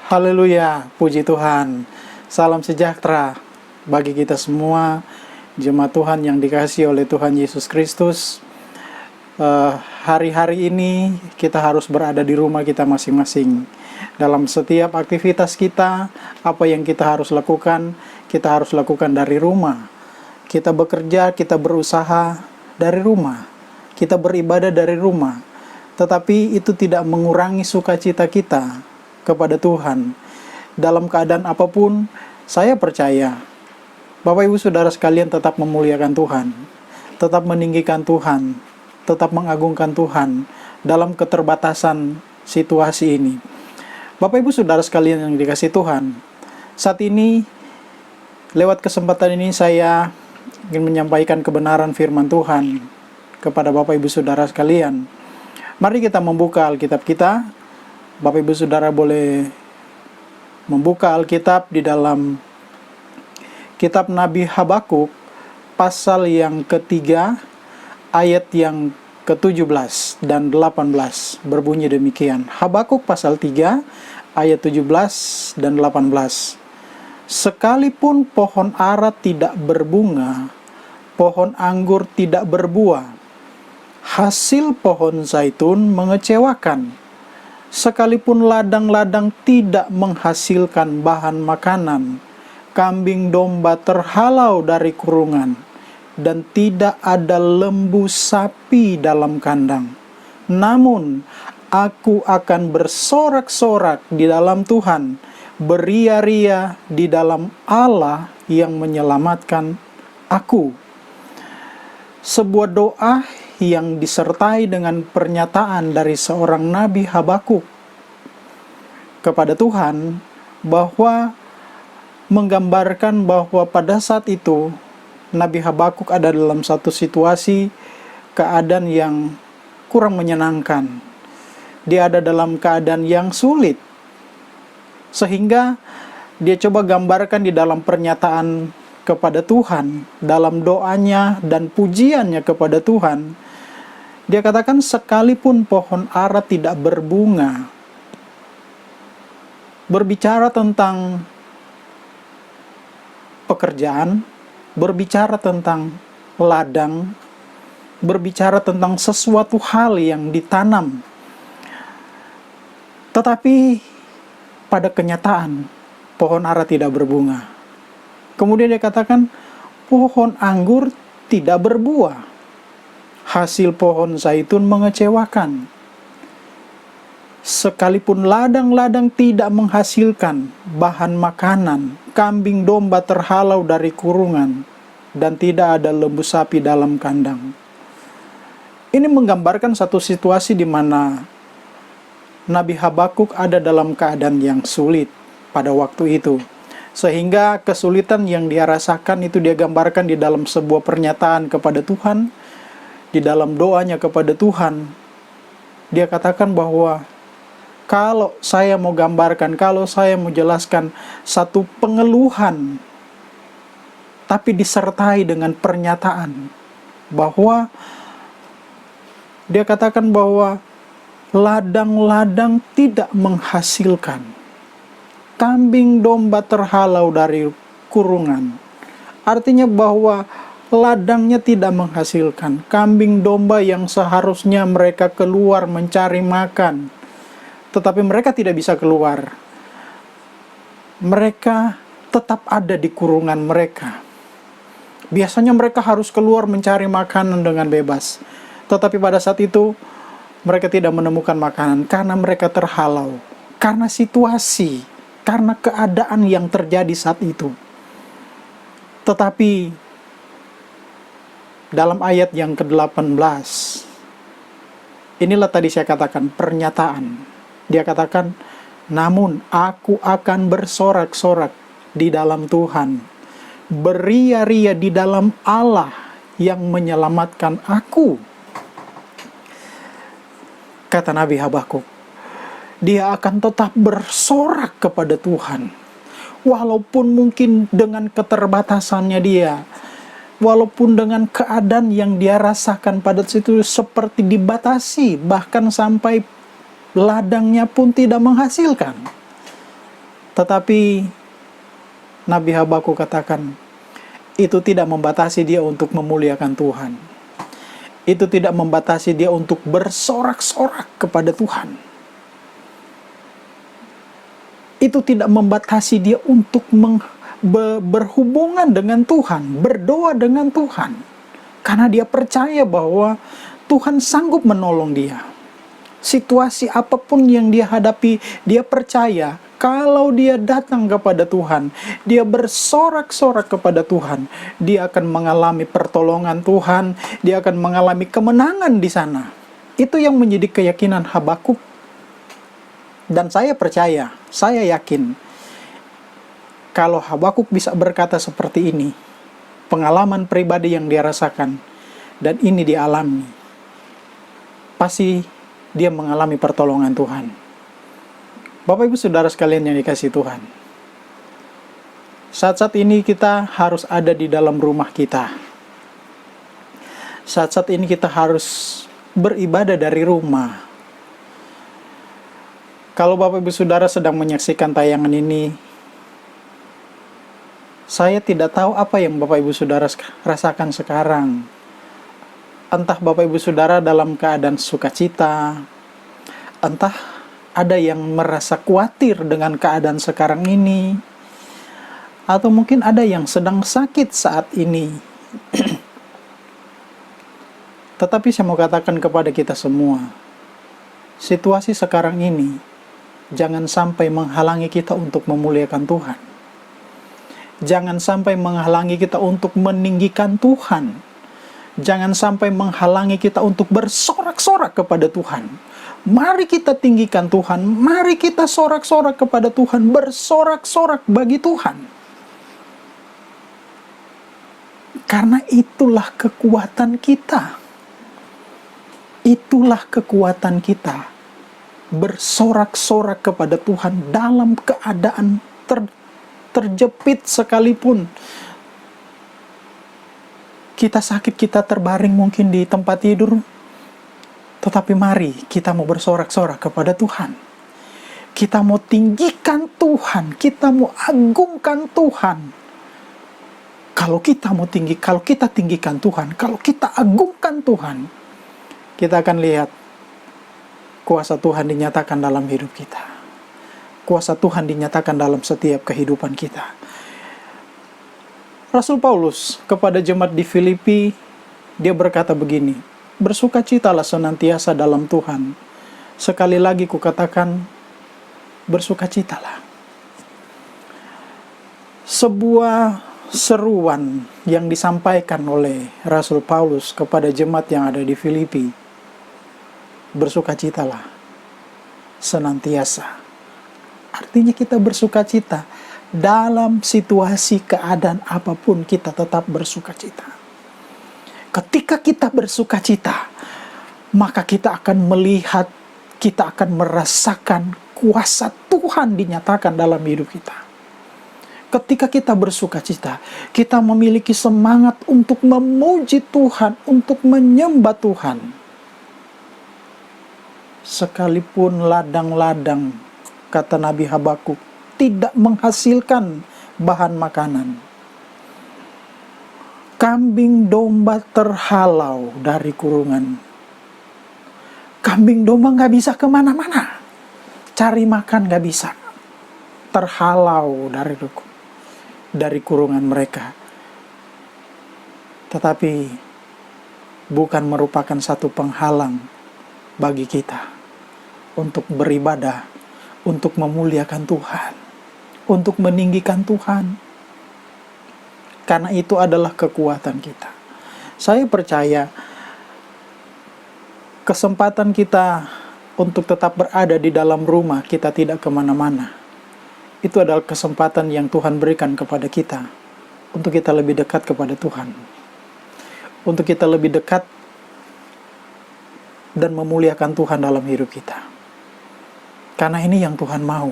Haleluya, puji Tuhan. Salam sejahtera bagi kita semua, jemaat Tuhan yang dikasihi oleh Tuhan Yesus Kristus. Hari-hari ini kita harus berada di rumah kita masing-masing. Dalam setiap aktivitas kita, apa yang kita harus lakukan dari rumah. Kita bekerja, kita berusaha dari rumah. Kita beribadah dari rumah. Tetapi itu tidak mengurangi sukacita kita kepada Tuhan. Dalam keadaan apapun, saya percaya Bapak Ibu Saudara sekalian tetap memuliakan Tuhan, tetap meninggikan Tuhan, tetap mengagungkan Tuhan dalam keterbatasan situasi ini. Bapak Ibu Saudara sekalian yang dikasihi Tuhan, saat ini lewat kesempatan ini saya ingin menyampaikan kebenaran firman Tuhan kepada Bapak Ibu Saudara sekalian. Mari kita membuka Alkitab kita. Bapak Ibu Saudara boleh membuka Alkitab di dalam kitab Nabi Habakuk pasal yang ketiga ayat yang ke-17 dan 18 berbunyi demikian. Habakuk pasal 3 ayat 17 dan 18. Sekalipun pohon ara tidak berbunga, pohon anggur tidak berbuah, hasil pohon zaitun mengecewakan. Sekalipun ladang-ladang tidak menghasilkan bahan makanan, kambing domba terhalau dari kurungan, dan tidak ada lembu sapi dalam kandang. Namun, aku akan bersorak-sorak di dalam Tuhan, beria-ria di dalam Allah yang menyelamatkan aku. Sebuah doa yang disertai dengan pernyataan dari seorang Nabi Habakuk kepada Tuhan, bahwa menggambarkan bahwa pada saat itu Nabi Habakuk ada dalam satu situasi keadaan yang kurang menyenangkan. Dia ada dalam keadaan yang sulit, sehingga dia coba gambarkan di dalam pernyataan kepada Tuhan, dalam doanya dan pujiannya kepada Tuhan. Dia katakan, sekalipun pohon ara tidak berbunga, berbicara tentang pekerjaan, berbicara tentang ladang, berbicara tentang sesuatu hal yang ditanam. Tetapi pada kenyataan, pohon ara tidak berbunga. Kemudian dia katakan, pohon anggur tidak berbuah. Hasil pohon zaitun mengecewakan. Sekalipun ladang-ladang tidak menghasilkan bahan makanan, kambing domba terhalau dari kurungan, dan tidak ada lembu sapi dalam kandang. Ini menggambarkan satu situasi di mana Nabi Habakuk ada dalam keadaan yang sulit pada waktu itu. Sehingga kesulitan yang dia rasakan itu dia gambarkan di dalam sebuah pernyataan kepada Tuhan, di dalam doanya kepada Tuhan. Dia katakan bahwa kalau saya mau gambarkan, kalau saya mau jelaskan satu pengeluhan, tapi disertai dengan pernyataan bahwa dia katakan bahwa ladang-ladang tidak menghasilkan, kambing domba terhalau dari kurungan. Artinya bahwa ladangnya tidak menghasilkan, kambing domba yang seharusnya mereka keluar mencari makan, tetapi mereka tidak bisa keluar. Mereka tetap ada di kurungan mereka. Biasanya mereka harus keluar mencari makanan dengan bebas, tetapi pada saat itu mereka tidak menemukan makanan karena mereka terhalau, karena situasi, karena keadaan yang terjadi saat itu. Tetapi dalam ayat yang ke-18, inilah tadi saya katakan pernyataan. Dia katakan, namun aku akan bersorak-sorak di dalam Tuhan, beria-ria di dalam Allah yang menyelamatkan aku. Kata Nabi Habakuk, dia akan tetap bersorak kepada Tuhan. Walaupun mungkin dengan keterbatasannya dia, walaupun dengan keadaan yang dia rasakan pada situ seperti dibatasi, bahkan sampai ladangnya pun tidak menghasilkan. Tetapi Nabi Habakuk katakan, itu tidak membatasi dia untuk memuliakan Tuhan. Itu tidak membatasi dia untuk bersorak-sorak kepada Tuhan. Itu tidak membatasi dia untuk berhubungan dengan Tuhan, berdoa dengan Tuhan. Karena dia percaya bahwa Tuhan sanggup menolong dia. Situasi apapun yang dia hadapi, dia percaya kalau dia datang kepada Tuhan, dia bersorak-sorak kepada Tuhan, dia akan mengalami pertolongan Tuhan, dia akan mengalami kemenangan di sana. Itu yang menjadi keyakinan Habakuk. Dan saya percaya, saya yakin, kalau Habakuk bisa berkata seperti ini, pengalaman pribadi yang dia rasakan, dan ini dialami, pasti dia mengalami pertolongan Tuhan. Bapak Ibu Saudara sekalian yang dikasihi Tuhan, saat-saat ini kita harus ada di dalam rumah kita. Saat-saat ini kita harus beribadah dari rumah. Kalau Bapak Ibu Saudara sedang menyaksikan tayangan ini, saya tidak tahu apa yang Bapak Ibu Saudara rasakan sekarang. Entah Bapak Ibu Saudara dalam keadaan sukacita, entah ada yang merasa khawatir dengan keadaan sekarang ini, atau mungkin ada yang sedang sakit saat ini. Tetapi saya mau katakan kepada kita semua, situasi sekarang ini jangan sampai menghalangi kita untuk memuliakan Tuhan. Jangan sampai menghalangi kita untuk meninggikan Tuhan. Jangan sampai menghalangi kita untuk bersorak-sorak kepada Tuhan. Mari kita tinggikan Tuhan, mari kita sorak-sorak kepada Tuhan, bersorak-sorak bagi Tuhan. Karena itulah kekuatan kita. Itulah kekuatan kita. Bersorak-sorak kepada Tuhan dalam keadaan terjepit sekalipun. Kita sakit, kita terbaring mungkin di tempat tidur, tetapi mari kita mau bersorak-sorak kepada Tuhan. Kita mau tinggikan Tuhan, kita mau agungkan Tuhan. Kalau kita tinggikan Tuhan, kalau kita agungkan Tuhan, kita akan lihat kuasa Tuhan dinyatakan dalam hidup kita. Kuasa Tuhan dinyatakan dalam setiap kehidupan kita. Rasul Paulus kepada jemaat di Filipi, dia berkata begini, bersukacitalah senantiasa dalam Tuhan. Sekali lagi kukatakan, bersukacitalah. Sebuah seruan yang disampaikan oleh Rasul Paulus kepada jemaat yang ada di Filipi, bersukacitalah senantiasa. Artinya kita bersukacita. Dalam situasi keadaan apapun kita tetap bersukacita. Ketika kita bersukacita, maka kita akan melihat, kita akan merasakan kuasa Tuhan dinyatakan dalam hidup kita. Ketika kita bersukacita, kita memiliki semangat untuk memuji Tuhan, untuk menyembah Tuhan. Sekalipun ladang-ladang, kata Nabi Habakuk, tidak menghasilkan bahan makanan. Kambing domba terhalau dari kurungan. Kambing domba nggak bisa kemana-mana. Cari makan nggak bisa. Terhalau dari kurungan mereka. Tetapi bukan merupakan satu penghalang bagi kita untuk beribadah, untuk memuliakan Tuhan, untuk meninggikan Tuhan. Karena itu adalah kekuatan kita. Saya percaya kesempatan kita untuk tetap berada di dalam rumah, kita tidak kemana-mana. Itu adalah kesempatan yang Tuhan berikan kepada kita untuk kita lebih dekat kepada Tuhan, untuk kita lebih dekat dan memuliakan Tuhan dalam hidup kita. Karena ini yang Tuhan mau.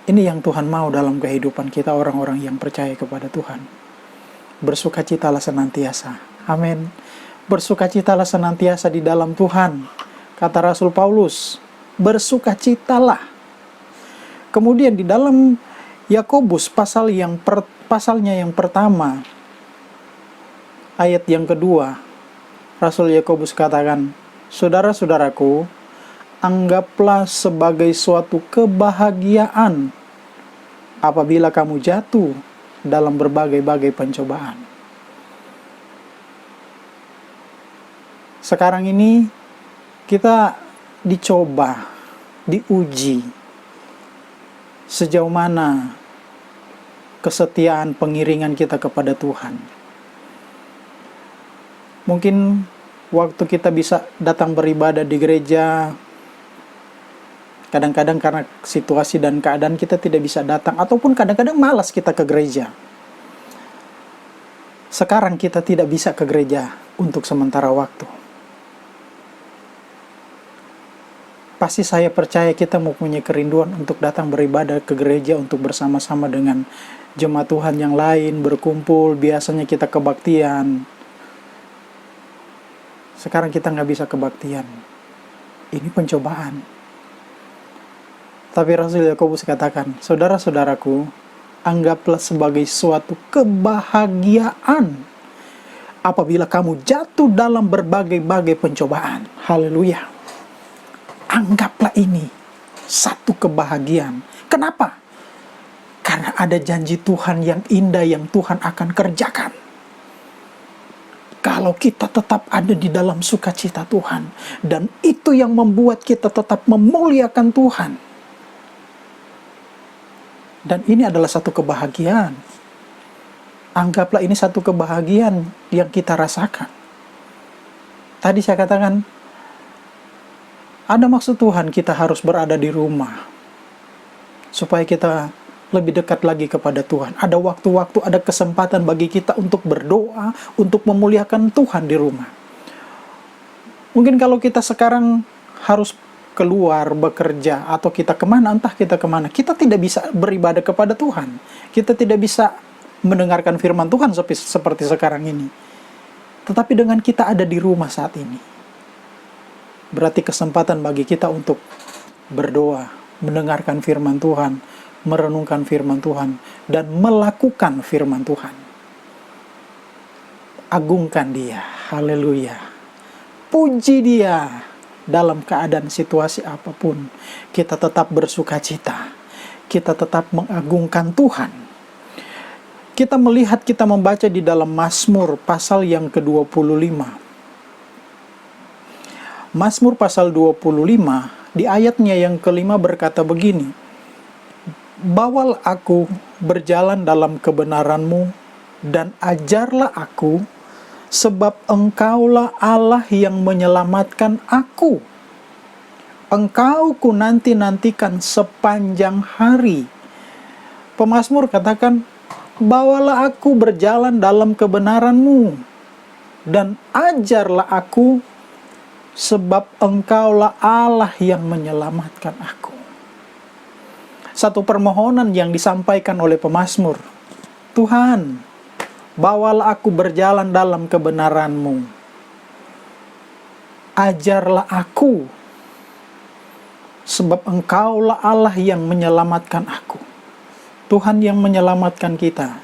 Ini yang Tuhan mau dalam kehidupan kita, orang-orang yang percaya kepada Tuhan. Bersukacitalah senantiasa. Amin. Bersukacitalah senantiasa di dalam Tuhan. Kata Rasul Paulus, bersukacitalah. Kemudian di dalam Yakobus pasalnya yang pertama, ayat yang kedua, Rasul Yakobus katakan, "Saudara-saudaraku, anggaplah sebagai suatu kebahagiaan apabila kamu jatuh dalam berbagai-bagai pencobaan." Sekarang ini kita dicoba, diuji sejauh mana kesetiaan pengiringan kita kepada Tuhan. Mungkin waktu kita bisa datang beribadah di gereja, kadang-kadang karena situasi dan keadaan kita tidak bisa datang, ataupun kadang-kadang malas kita ke gereja. Sekarang kita tidak bisa ke gereja untuk sementara waktu. Pasti saya percaya kita mempunyai kerinduan untuk datang beribadah ke gereja, untuk bersama-sama dengan jemaat Tuhan yang lain, berkumpul, biasanya kita kebaktian. Sekarang kita nggak bisa kebaktian. Ini pencobaan. Tapi Rasul Yakobus katakan, "Saudara-saudaraku, anggaplah sebagai suatu kebahagiaan apabila kamu jatuh dalam berbagai-bagai pencobaan." Haleluya. Anggaplah ini satu kebahagiaan. Kenapa? Karena ada janji Tuhan yang indah yang Tuhan akan kerjakan. Kalau kita tetap ada di dalam sukacita Tuhan, dan itu yang membuat kita tetap memuliakan Tuhan. Dan ini adalah satu kebahagiaan. Anggaplah ini satu kebahagiaan yang kita rasakan. Tadi saya katakan, ada maksud Tuhan kita harus berada di rumah, supaya kita lebih dekat lagi kepada Tuhan. Ada waktu-waktu, ada kesempatan bagi kita untuk berdoa, untuk memuliakan Tuhan di rumah. Mungkin kalau kita sekarang harus keluar, bekerja, atau kita kemana, entah kita kemana, kita tidak bisa beribadah kepada Tuhan. Kita tidak bisa mendengarkan firman Tuhan seperti sekarang ini. Tetapi dengan kita ada di rumah saat ini, berarti kesempatan bagi kita untuk berdoa, mendengarkan firman Tuhan, merenungkan firman Tuhan, dan melakukan firman Tuhan. Agungkan Dia, haleluya. Puji Dia dalam keadaan situasi apapun. Kita tetap bersukacita, kita tetap mengagungkan Tuhan. Kita melihat, kita membaca di dalam Mazmur pasal yang ke-25. Mazmur pasal 25, di ayatnya yang kelima berkata begini, "Bawalah aku berjalan dalam kebenaran-Mu, dan ajarlah aku, sebab Engkaulah Allah yang menyelamatkan aku. Engkau ku nanti-nantikan sepanjang hari." Pemazmur katakan, "Bawalah aku berjalan dalam kebenaran-Mu, dan ajarlah aku, sebab Engkaulah Allah yang menyelamatkan aku." Satu permohonan yang disampaikan oleh pemazmur, "Tuhan, bawalah aku berjalan dalam kebenaran-Mu. Ajarlah aku, sebab Engkaulah Allah yang menyelamatkan aku." Tuhan yang menyelamatkan kita,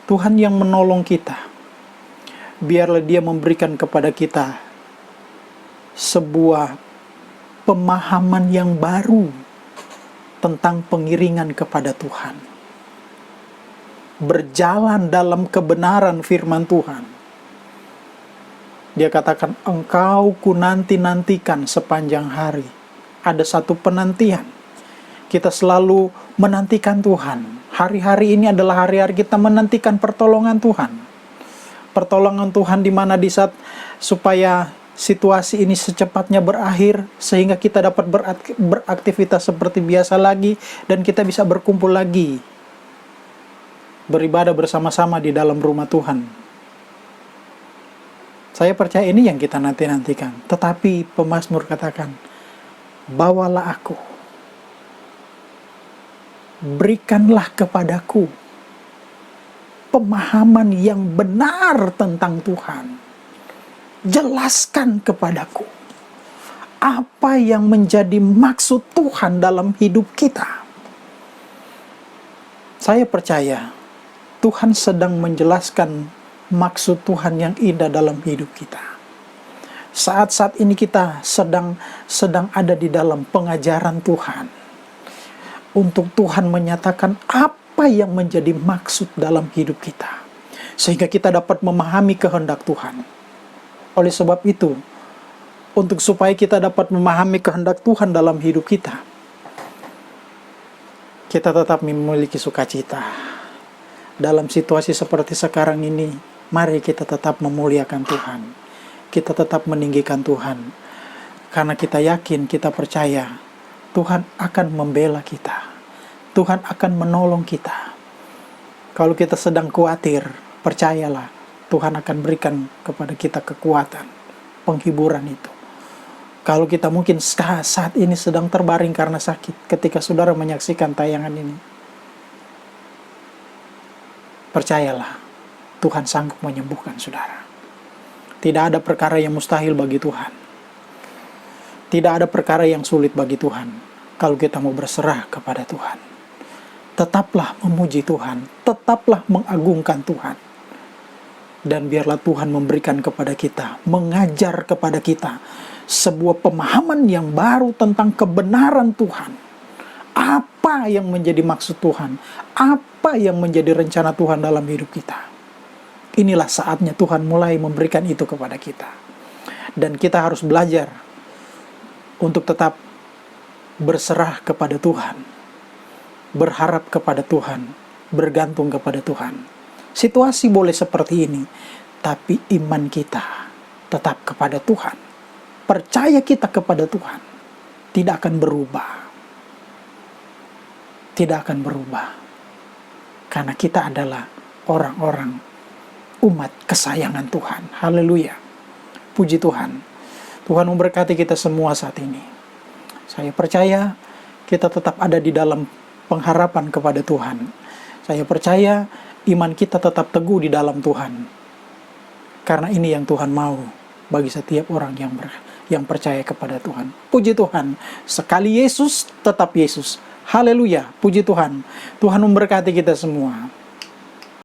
Tuhan yang menolong kita. Biarlah Dia memberikan kepada kita sebuah pemahaman yang baru tentang pengiringan kepada Tuhan. Berjalan dalam kebenaran firman Tuhan. Dia katakan, "Engkau ku nanti-nantikan sepanjang hari." Ada satu penantian. Kita selalu menantikan Tuhan. Hari-hari ini adalah hari-hari kita menantikan pertolongan Tuhan. Pertolongan Tuhan di mana di saat supaya situasi ini secepatnya berakhir, sehingga kita dapat beraktivitas seperti biasa lagi, dan kita bisa berkumpul lagi, beribadah bersama-sama di dalam rumah Tuhan. Saya percaya ini yang kita nanti-nantikan. Tetapi pemazmur katakan, "Bawalah aku, berikanlah kepadaku pemahaman yang benar tentang Tuhan. Jelaskan kepadaku apa yang menjadi maksud Tuhan dalam hidup kita. Saya percaya Tuhan sedang menjelaskan maksud Tuhan yang indah dalam hidup kita. Saat-saat ini kita sedang ada di dalam pengajaran Tuhan. Untuk Tuhan menyatakan apa yang menjadi maksud dalam hidup kita. Sehingga kita dapat memahami kehendak Tuhan. Oleh sebab itu, untuk supaya kita dapat memahami kehendak Tuhan dalam hidup kita, kita tetap memiliki sukacita. Dalam situasi seperti sekarang ini, mari kita tetap memuliakan Tuhan. Kita tetap meninggikan Tuhan. Karena kita yakin, kita percaya, Tuhan akan membela kita. Tuhan akan menolong kita. Kalau kita sedang khawatir, percayalah, Tuhan akan berikan kepada kita kekuatan, penghiburan itu. Kalau kita mungkin saat ini sedang terbaring karena sakit, ketika saudara menyaksikan tayangan ini, percayalah, Tuhan sanggup menyembuhkan saudara. Tidak ada perkara yang mustahil bagi Tuhan. Tidak ada perkara yang sulit bagi Tuhan, kalau kita mau berserah kepada Tuhan. Tetaplah memuji Tuhan, tetaplah mengagungkan Tuhan. Dan biarlah Tuhan memberikan kepada kita, mengajar kepada kita, sebuah pemahaman yang baru tentang kebenaran Tuhan. Apa yang menjadi maksud Tuhan? Apa yang menjadi rencana Tuhan dalam hidup kita? Inilah saatnya Tuhan mulai memberikan itu kepada kita. Dan kita harus belajar untuk tetap berserah kepada Tuhan, berharap kepada Tuhan, bergantung kepada Tuhan. Situasi boleh seperti ini, tapi iman kita tetap kepada Tuhan. Percaya kita kepada Tuhan tidak akan berubah. Tidak akan berubah. Karena kita adalah orang-orang umat kesayangan Tuhan. Haleluya. Puji Tuhan. Tuhan memberkati kita semua saat ini. Saya percaya kita tetap ada di dalam pengharapan kepada Tuhan. Saya percaya iman kita tetap teguh di dalam Tuhan. Karena ini yang Tuhan mau bagi setiap orang yang percaya kepada Tuhan. Puji Tuhan. Sekali Yesus, tetap Yesus. Haleluya. Puji Tuhan. Tuhan memberkati kita semua.